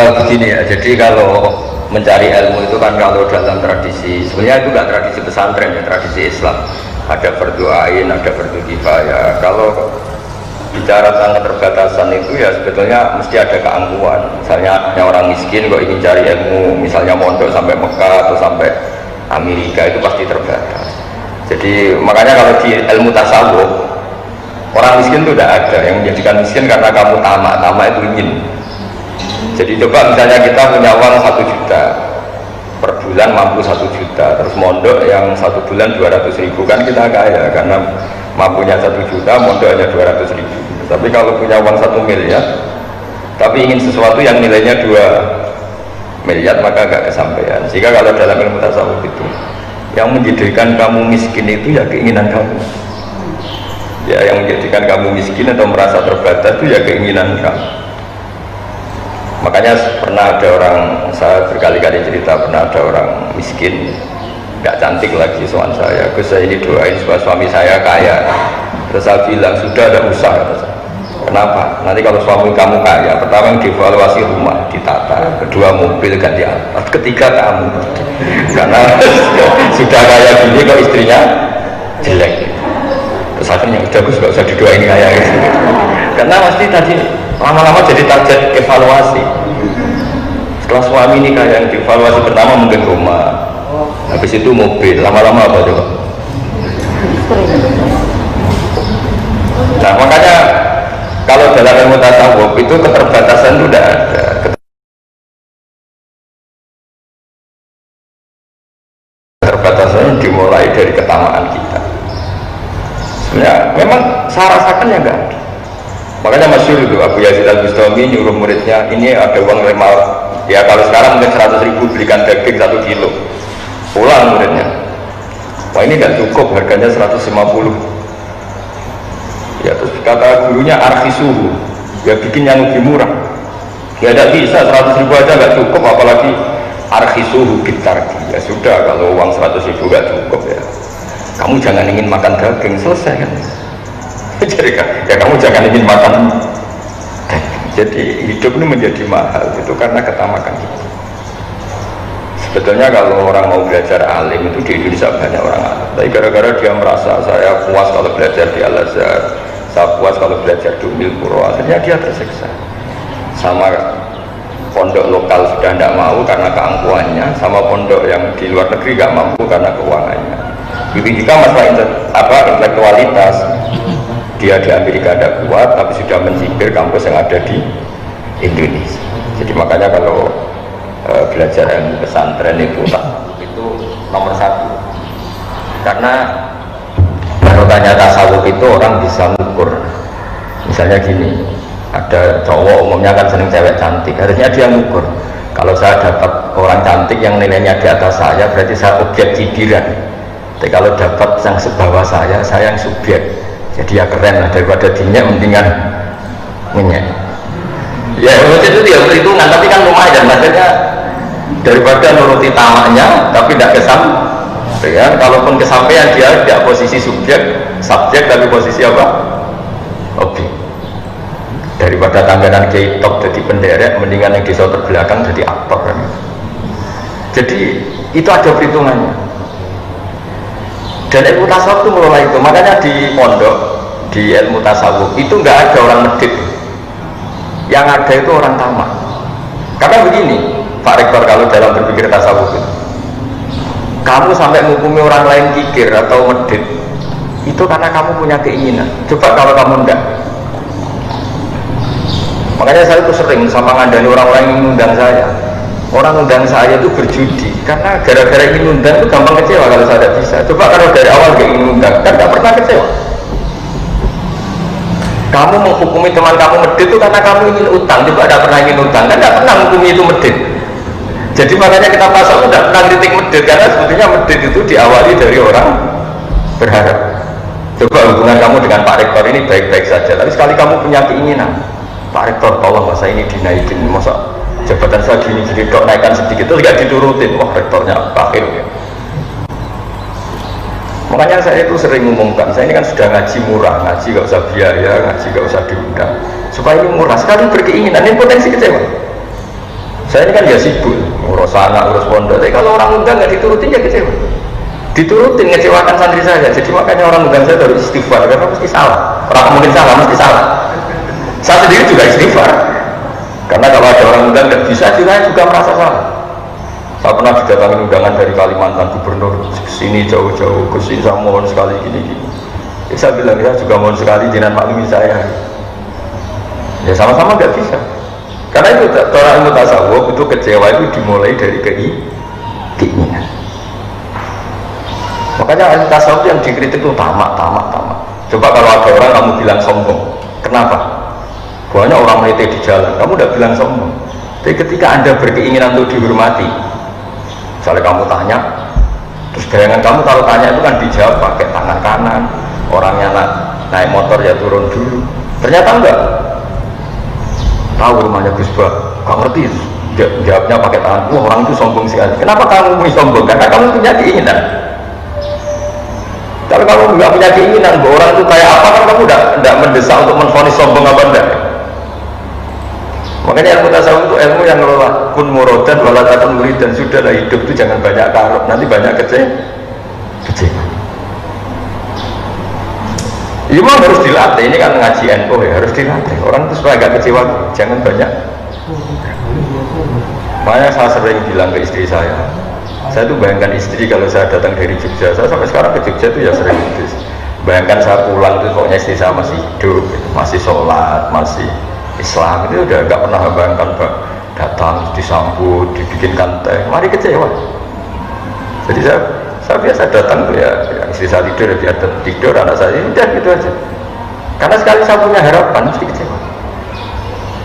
Begini ya, jadi kalau mencari ilmu itu kan kalau dalam tradisi, sebenarnya itu nggak tradisi pesantren ya, tradisi Islam. Ada fardu ain, ada fardu kifayah. Kalau bicara tentang keterbatasan itu ya sebetulnya mesti ada keangkuhan. Misalnya hanya orang miskin kok ingin cari ilmu, misalnya mondok sampai Mekah atau sampai Amerika itu pasti terbatas. Jadi makanya kalau di ilmu tasawuf orang miskin itu tidak ada yang menjadikan miskin karena kamu tamak itu ingin. Jadi coba misalnya kita punya uang 1 juta per bulan mampu 1 juta, terus mondok yang 1 bulan 200.000 kan kita kaya karena mampunya 1 juta, mondok hanya 200.000. Tapi kalau punya uang 1 miliar tapi ingin sesuatu yang nilainya 2 miliar maka gak kesampaian. Sehingga kalau dalam ilmu tasawuf itu yang menjadikan kamu miskin itu ya keinginan kamu ya, yang menjadikan kamu miskin atau merasa terbatas itu ya keinginan kamu. Makanya pernah ada orang, saya berkali-kali cerita, pernah ada orang miskin gak cantik lagi soal saya, Gus saya ini doain supaya suami saya kaya. Terus saya bilang sudah ada usah, kata saya. Kenapa? Nanti kalau suami kamu kaya, pertama yang dievaluasi rumah ditata, kedua mobil ganti alat, ketiga kamu karena sudah kaya gini kok istrinya jelek. Terus akhirnya udah Gus gak usah didoain kaya gitu. Karena pasti tadi lama-lama jadi target evaluasi. Setelah suami ini kaya, yang dievaluasi pertama mungkin rumah, habis itu mobil, lama-lama apa coba? Nah makanya kalau dalam ilmu tasawuf itu keterbatasan itu tidak ada. Keterbatasan dimulai dari ketamaan kita. Sebenarnya memang saya rasakan ya enggak ada. Makanya masyhur itu Abu Yazid Al-Bustami nyuruh muridnya, ini ada uang lemal ya, kalau sekarang mungkin 100.000 belikan daging 1 kilo, pulang muridnya, wah ini gak cukup, harganya 150 ya. Terus kata gurunya arkhisuhu, ya bikin yang lebih murah ya, tidak bisa 100.000 aja gak cukup, apalagi arkhisuhu bitarki. Ya sudah, kalau uang 100.000 gak cukup ya kamu jangan ingin makan daging, selesai kan. Jadi ya kamu jangan ingin makan. Jadi hidup ini menjadi mahal itu karena ketamakan kita. Sebetulnya kalau orang mau belajar alim itu di Indonesia banyak orang alim, tapi gara-gara dia merasa saya puas kalau belajar di Al-Azhar, saya puas kalau belajar di Ummul Qura, akhirnya dia tersiksa. Sama pondok lokal sudah tidak mau karena keangkuhannya, sama pondok yang di luar negeri nggak mampu karena keuangannya. Begitu juga masalah intelektualitas. Dia di Amerika ada kuat, tapi sudah mencibir kampus yang ada di Indonesia. Jadi makanya kalau belajar ilmu pesantren itu nomor 1. Karena barokahnya tasawuf itu orang bisa mengukur. Misalnya gini, ada cowok umumnya kan seneng cewek cantik, harusnya dia mengukur. Kalau saya dapat orang cantik yang nilainya di atas saya, berarti saya objek cibiran. Tapi kalau dapat yang sebawah saya yang subjek. Jadi ya keren lah, daripada dinyak mendingan minyak. Ya itu dia perhitungan, tapi kan lumayan, maksudnya daripada nuruti tamaknya tapi tidak kesampaian. Kalaupun kesampaian dia tidak posisi subjek tapi posisi apa? Objek. Daripada tangganan kiai top jadi penderek, mendingan yang di sotor belakang jadi aktor kan. Jadi itu ada perhitungannya. Dan ilmu tasawuf itu mulai itu, makanya di pondok di ilmu tasawuf itu nggak ada orang medit, yang ada itu orang tamak. Karena begini Pak Rektor, kalau dalam berpikir tasawuf kamu sampai menghukumi orang lain kikir atau medit itu karena kamu punya keinginan. Coba kalau kamu enggak. Makanya saya itu sering sama ngandani orang-orang yang mengundang saya. Orang undang saya itu berjudi karena gara-gara ingin undang itu gampang kecewa kalau saya tidak bisa. Coba kalau dari awal gak ingin undang kan gak pernah kecewa. Kamu menghukumi teman kamu medit itu karena kamu ingin utang, coba gak pernah ingin utang kan gak pernah menghukumi itu medit. Jadi makanya kita pasal udah pernah kritik medit, karena sebetulnya medit itu diawali dari orang berharap. Coba hubungan kamu dengan Pak Rektor ini baik-baik saja, tapi sekali kamu punya keinginan, Pak Rektor tolong masa ini dinaikin, masa jabatan saya gini jadi dok naikkan sedikit itu tidak diturutin, wah rektornya akhir ya. Makanya saya itu sering ngumumkan, saya ini kan sudah ngaji murah, ngaji gak usah biaya, ngaji gak usah diundang, supaya ini murah. Sekali berkeinginan ini potensi kecewa. Saya ini kan ya sibuk, urus anak, urus pondok. Tapi kalau orang undang nggak diturutin ya kecewa. Diturutin ngecewakan santri saya. Jadi makanya orang undang saya harus istighfar karena mesti salah. Orang mungkin salah, mesti salah. Saya sendiri juga istighfar. Karena kalau ada orang undang nggak bisa, saya juga merasa salah. Saya pernah didatangi undangan dari Kalimantan, gubernur kesini jauh-jauh, kesini saya mohon sekali gini-gini. Ya, saya bilang ya juga mohon sekali jangan maklumi saya. Ya sama-sama nggak bisa. Karena itu orang ilmu tasawuf itu kecewa itu dimulai dari keinginan. Makanya ilmu tasawuf yang dikritik itu tamak. Coba kalau ada orang kamu bilang sombong, kenapa? Banyak orang melete di jalan, kamu udah bilang sombong. Tapi ketika anda berkeinginan untuk dihormati, misalnya kamu tanya, terus bayangan kamu kalau tanya itu kan dijawab pakai tangan kanan, orangnya naik motor ya turun dulu. Ternyata enggak. Tahu rumahnya Gus Bah, gak ngerti jawabnya pakai tangan. Wah orang itu sombong sekali. Kenapa kamu mau sombong? Karena kamu punya keinginan. Kalau kamu nggak punya keinginan bahwa orang itu kayak apa, kan kamu tidak mendesak untuk menvonis sombong apa enggak. Makanya ilmu tasawuf itu ilmu yang ngelola kun muradan walatakan murid, dan sudahlah hidup itu jangan banyak karep, nanti banyak kecewa. Ini memang harus dilatih, ini kan ngaji NU ya, harus dilatih. Orang itu supaya agak kecewa, jangan banyak. Makanya saya sering bilang ke istri saya tuh bayangkan istri kalau saya datang dari Jogja, saya sampai sekarang ke Jogja itu ya sering gitu. Bayangkan saya pulang itu pokoknya istri saya masih hidup, masih sholat, masih Islam, itu udah gak pernah bayangkan datang, disambut, dibikinkan teh, mari kecewa. Jadi saya biasa datang tuh ya istri saya tidur, anak saya ini udah gitu aja. Karena sekali saya punya harapan mesti kecewa.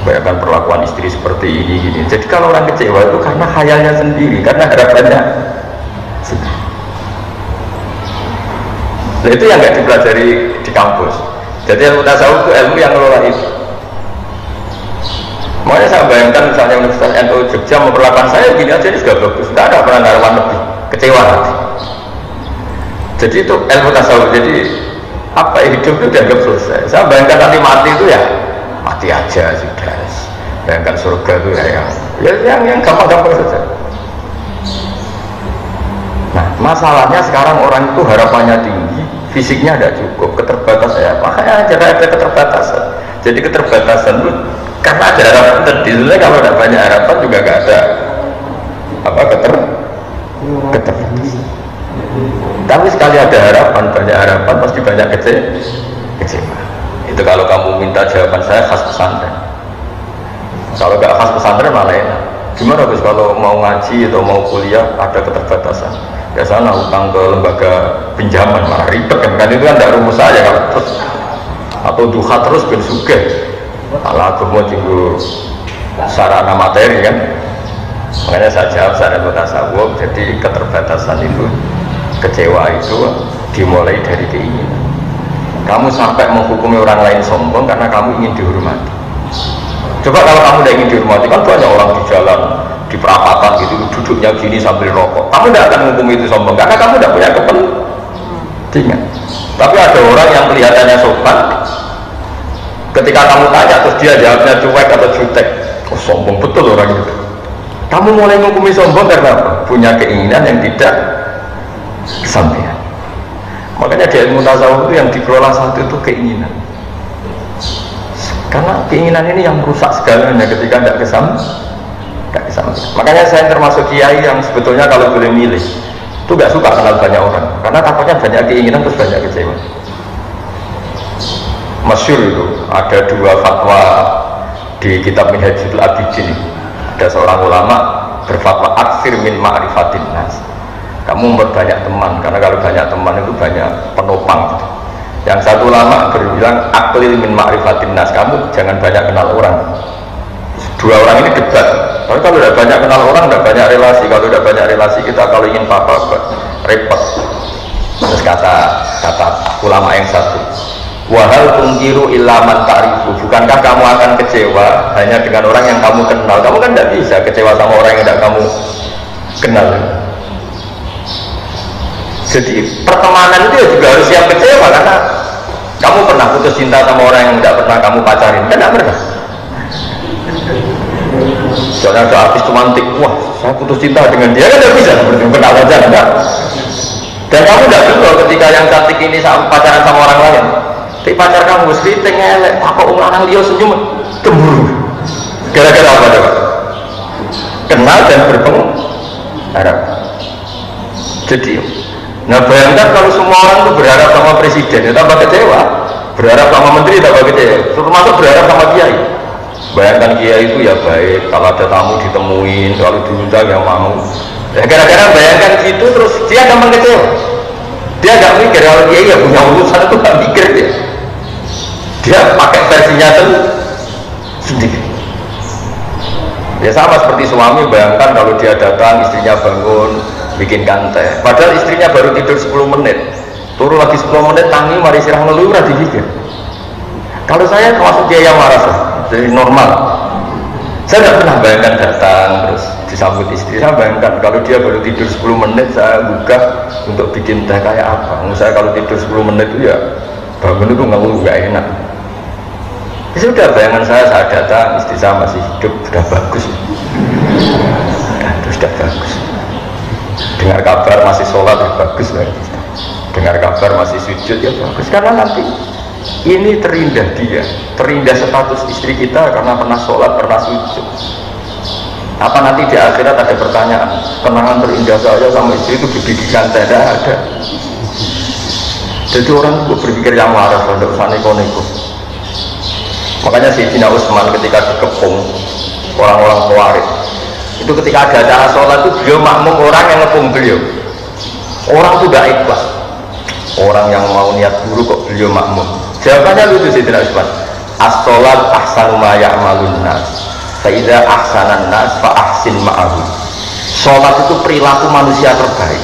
Bayangkan perlakuan istri seperti ini gini. Jadi kalau orang kecewa itu karena khayalnya sendiri, karena harapannya sendiri. Nah, itu yang nggak dipelajari di kampus. Jadi ilmu tasawuf itu ilmu yang ngelola itu. Makanya saya bayangkan misalnya Universitas NU Jogja memperlakukan saya gini aja, ini sudah bagus. Tidak ada pernah harapan lebih, kecewa nanti. Jadi itu ilmu tasawuf. Jadi apa hidup itu dianggap selesai. Saya bayangkan nanti mati itu ya mati aja sudah. Bayangkan surga itu yang gampang-gampang saja. Nah masalahnya sekarang orang itu harapannya tinggi, fisiknya tidak cukup, keterbatasan ya. Makanya ada keterbatasan. Jadi keterbatasan itu karena ada harapan tadi. Sebenarnya kalau ada banyak harapan juga gak ada keterbatasan. Tapi sekali ada harapan, banyak harapan pasti banyak kecewa. Itu kalau kamu minta jawaban saya khas pesantren. Kalau nggak khas pesantren malah enak. Gimana Gus kalau mau ngaji atau mau kuliah ada keterbatasan? Ya sana utang ke lembaga pinjaman malah ribet kan itu kan tidak rumus saja kalau terus atau duha terus ben sugih. Kalau aku mau tinggal sarana materi kan. Makanya saya jawab saya tasawuf. Jadi keterbatasan itu, kecewa itu dimulai dari keinginan. Kamu sampai menghukumi orang lain sombong karena kamu ingin dihormati. Coba kalau kamu tidak ingin dihormati, kan banyak orang di jalan, di perapatan gitu, duduknya gini sambil rokok. Kamu tidak akan menghukumi itu sombong karena kamu tidak punya kepentingan. Tapi ada orang yang kelihatannya sopan, ketika kamu tanya terus dia jawabnya cuek atau jutek, oh sombong betul orang itu. Kamu mulai menghukumi sombong karena apa? Punya keinginan yang tidak kesampaian. Makanya di ilmu tasawuf itu yang dikelola satu itu keinginan. Karena keinginan ini yang merusak segalanya ketika tidak kesampaian. Makanya saya termasuk kiai yang sebetulnya kalau boleh milih itu nggak suka kenal banyak orang, karena takutnya banyak keinginan terus banyak kecewa. Masyhur itu ada dua fatwa di kitab Minhajul Abidin. Ada seorang ulama berfatwa aksir min ma'rifatin nas. Kamu memperbanyak teman, karena kalau banyak teman itu banyak penopang gitu. Yang satu ulama berbilang aklil min ma'rifatin nas, kamu jangan banyak kenal orang. Dua orang ini debat. Tapi kalau tidak banyak kenal orang, tidak banyak relasi. Kalau tidak banyak relasi, kita kalau ingin apa-apa repot. Terus kata ulama yang satu, wahal tungkiru ilaman ta'rifu, bukankah kamu akan kecewa hanya dengan orang yang kamu kenal? Kamu kan tidak bisa kecewa sama orang yang tidak kamu kenal. Jadi pertemanan itu juga harus siap kecewa, karena kamu pernah putus cinta sama orang yang tidak pernah kamu pacarin, kan tidak pernah. Soalnya ada artis romantik, wah saya putus cinta dengan dia, kan tidak bisa seperti kenal saja, enggak. Dan kamu tidak dulu ketika yang cantik ini pacaran sama orang lain, tapi pacar kamu seriting ngelek, apa orang dia senyum, cemburu. Gara-gara apa coba? Kenal dan berpengaruh. Jadi, nah bayangkan kalau semua orang itu berharap sama presiden, ya tambah kecewa. Berharap sama menteri tambah kecewa. Termasuk berharap sama kiai. Bayangkan kiai itu ya baik, kalau ada tamu ditemuin, kalau diundang yang mau. Ya gara-gara bayangkan gitu terus dia gampang kecewa. Dia nggak mikir kalau kiai ya punya urusan itu nggak mikir dia. Dia pakai versinya sendiri. Ya sama seperti suami, bayangkan kalau dia datang istrinya bangun bikinkan teh, padahal istrinya baru tidur 10 menit, turun lagi 10 menit tangi mari sirah ngeluh udah dipikir. Kalau saya termasuk dia yang marah, jadi normal. Saya tidak pernah bayangkan datang terus disambut istri. Saya bayangkan kalau dia baru tidur 10 menit saya gugah untuk bikin teh kayak apa. Saya kalau tidur 10 menit itu ya bangun itu ngeluh gak enak. Ya sudah, bayangan saya saat datang istri saya masih hidup, sudah bagus. Itu sudah bagus. Dengar kabar masih sholat ya bagus lah. Dengar kabar masih sujud ya bagus, karena nanti ini terindah dia, terindah status istri kita karena pernah sholat, pernah sujud. Apa nanti di akhirat ada pertanyaan, kenangan terindah saya sama istri itu dibikinkan tidak ada. Jadi orang itu berpikir yang waras, tidak usah neko-neko. Makanya Sayyidina Utsman ketika dikepung orang-orang Khawarij, itu ketika ada acara sholat itu beliau makmum orang yang ngepung beliau. Orang itu tidak ikhlas, orang yang mau niat buruk kok beliau makmum. Jawabannya lucu Sayyidina Utsman, as-sholat ahsanu ma ya'malun nas fa idza ahsanan nas fa ahsin ma'ahu. Sholat itu perilaku manusia terbaik,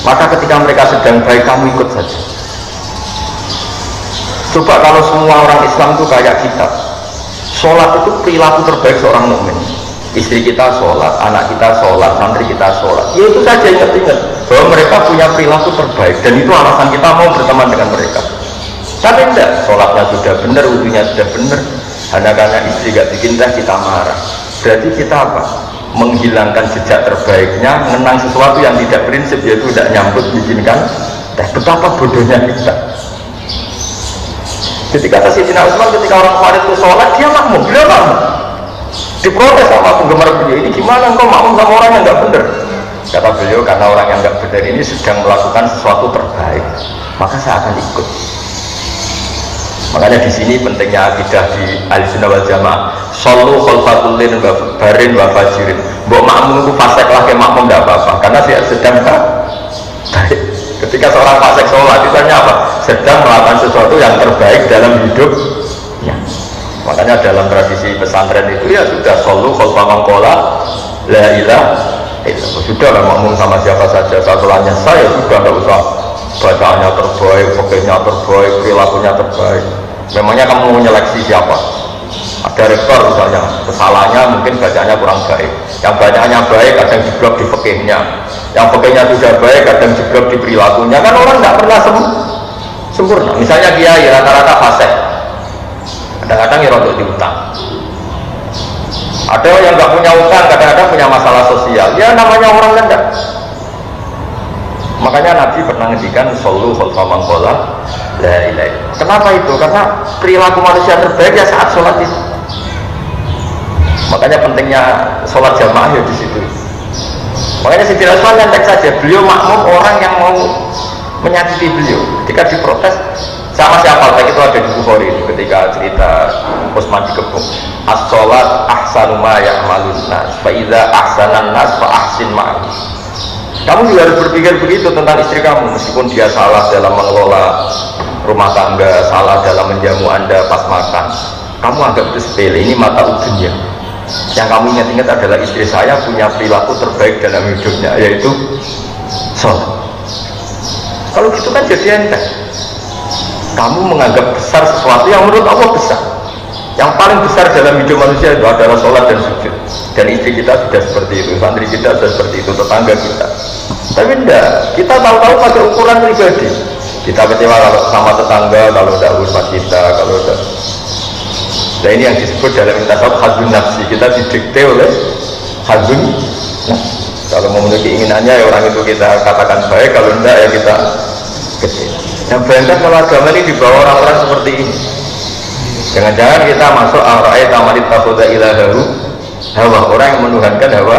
maka ketika mereka sedang baik kamu ikut saja. Coba kalau semua orang Islam itu kayak kita, sholat itu perilaku terbaik seorang mukmin. Istri kita sholat, anak kita sholat, santri kita sholat, ya itu saja, ingat-ingat bahwa mereka punya perilaku terbaik dan itu alasan kita mau berteman dengan mereka. Tapi enggak, sholatnya sudah benar, wudunya sudah benar, hanya karena istri gak bikin teh kita marah. Berarti kita apa? Menghilangkan jejak terbaiknya, mengenang sesuatu yang tidak prinsip, yaitu tidak nyambut bikinkan teh. Betapa bodohnya kita. Ketika Sayyidina Utsman, ketika orang Khawarij itu sholat, dia makmum, beliau makmum. Diprotes sama penggemar beliau, ini gimana engkau makmum sama orang yang nggak benar? Kata beliau, karena orang yang nggak benar ini sedang melakukan sesuatu terbaik, maka saya akan ikut. Makanya di sini pentingnya akidah di Ahlussunnah wal Jamaah. Shollu khalfa kullin barin wa fajirin. Mbok makmum itu fasik lah ke makmum tidak apa-apa, karena dia sedang baik. Ketika seorang fasik sholat itu hanya apa? Sedang melakukan sesuatu yang terbaik dalam hidupnya. Makanya dalam tradisi pesantren itu ya sudah shollu khalfa man qala la ilaha illallah. Sudah lah makmum sama siapa saja, satulannya saya sudah tidak usah bacaannya terbaik, fakihnya terbaik, perilakunya terbaik. Memangnya kamu mau menyeleksi siapa? Ada rektor misalnya, kesalahannya mungkin bacaannya kurang baik. Yang bacaannya baik kadang jeblok di fakihnya, yang fakihnya sudah baik kadang jeblok di perilakunya. Kan orang nggak pernah sempurna. Misalnya kiai rata-rata fasik, kadang-kadang ya rotok diutang. Ada yang nggak punya utang, kadang-kadang punya masalah sosial. Ya namanya orang kan enggak. Makanya Nabi pernah ngendikan shollu khalfa man qala la ilaha illallah. Kenapa itu? Karena perilaku manusia terbaik ya saat sholat itu. Makanya pentingnya sholat jamaah ya di situ. Makanya Sayyidina Utsman nyantek saja, beliau makmum orang yang mau menyakiti beliau. Ketika diprotes sama siapa? Baik itu ada di Bukhari itu ketika cerita Utsman dikepung. As-sholat ahsanu ma ya'malun nas fa idza ahsanan nas fa ahsin ma'ahu. Kamu juga harus berpikir begitu tentang istri kamu, meskipun dia salah dalam mengelola rumah tangga, salah dalam menjamu Anda pas makan, kamu anggap itu sepele, ini mata ujiannya. Yang kamu ingat-ingat adalah istri saya punya perilaku terbaik dalam hidupnya, yaitu sholat. Kalau gitu kan jadi enteng. Kamu menganggap besar sesuatu yang menurut Allah besar. Yang paling besar dalam hidup manusia itu adalah sholat dan sujud. Dan istri kita sudah seperti itu, santri kita sudah seperti itu, tetangga kita. Tapi enggak, kita tahu-tahu pakai ukuran pribadi. Kita kecewa kalau sama tetangga, kalau udah hormat kita, kalau udah. Nah ini yang disebut dalam tasawuf hazun nafsi, kita didikte oleh hazun nafsi. Kalau memenuhi keinginannya ya orang itu kita katakan baik, kalau enggak ya kita kecil. Yang bayangkan kalau agama ini dibawa orang-orang seperti ini. Jangan-jangan kita masuk arai tamanit takoda ilaharu hawa, orang yang menuhankan hawa